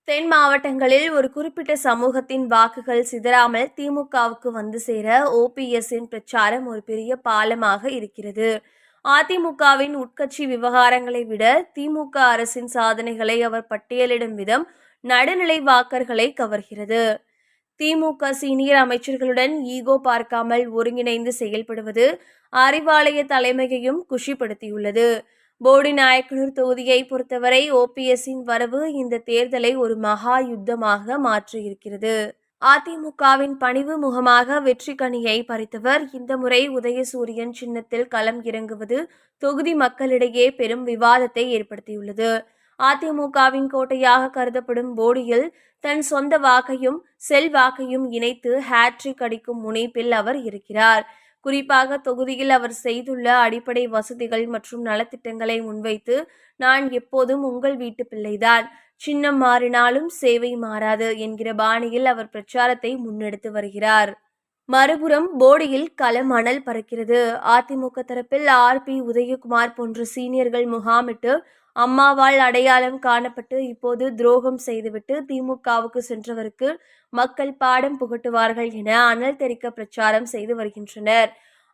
தென் மாவட்டங்களில் ஒரு குறிப்பிட்ட சமூகத்தின் வாக்குகள் சிதறாமல் திமுகவுக்கு வந்து சேர ஓபிஎஸ்ஸின் பிரச்சாரம் ஒரு பெரிய பாலமாக இருக்கிறது. அதிமுகவின் உட்கட்சி விவகாரங்களை விட திமுக அரசின் சாதனைகளை அவர் பட்டியலிடும் விதம் நடுநிலை வாக்கர்களை கவர்கிறது. திமுக சீனியர் அமைச்சர்களுடன் ஈகோ பார்க்காமல் ஒருங்கிணைந்து செயல்படுவது அறிவாலய தலைமையையும் குஷிப்படுத்தியுள்ளது. போடி நாயக்கனூர் தொகுதியை பொறுத்தவரை ஓபிஎஸ்ஸின் வரவு இந்த தேர்தலை ஒரு மகா யுத்தமாக மாற்றியிருக்கிறது. அதிமுகவின் பணிவு முகமாக வெற்றி கனியை பறித்தவர் இந்த முறை உதயசூரியன் சின்னத்தில் களம் இறங்குவது தொகுதி மக்களிடையே பெரும் விவாதத்தை ஏற்படுத்தியுள்ளது. அதிமுகவின் கோட்டையாக கருதப்படும் போடியில் தன் சொந்த வாக்கையும் செல்வாக்கையும் இணைத்து ஹேட்ரிக் அடிக்கும் முனைப்பில் அவர் இருக்கிறார். குறிப்பாக தொகுதியில் அவர் செய்துள்ள அடிப்படை வசதிகள் மற்றும் நலத்திட்டங்களை முன்வைத்து, நான் எப்போதும் உங்கள் வீட்டு பிள்ளைதான், சின்னம் மாறினாலும் சேவை மாறாது என்கிற பாணியில் அவர் பிரச்சாரத்தை முன்னெடுத்து வருகிறார். மறுபுறம் போடியில் களம் அனல் பறக்கிறது. அதிமுக தரப்பில் பி உதயகுமார் போன்ற சீனியர்கள் முகாமிட்டு அம்மாவால் அடையாளம் காணப்பட்டு இப்போது துரோகம் செய்துவிட்டு திமுகவுக்கு சென்றவருக்கு மக்கள் பாடம் புகட்டுவார்கள் என அனல் தெறிக்க பிரச்சாரம் செய்து வருகின்றனர்.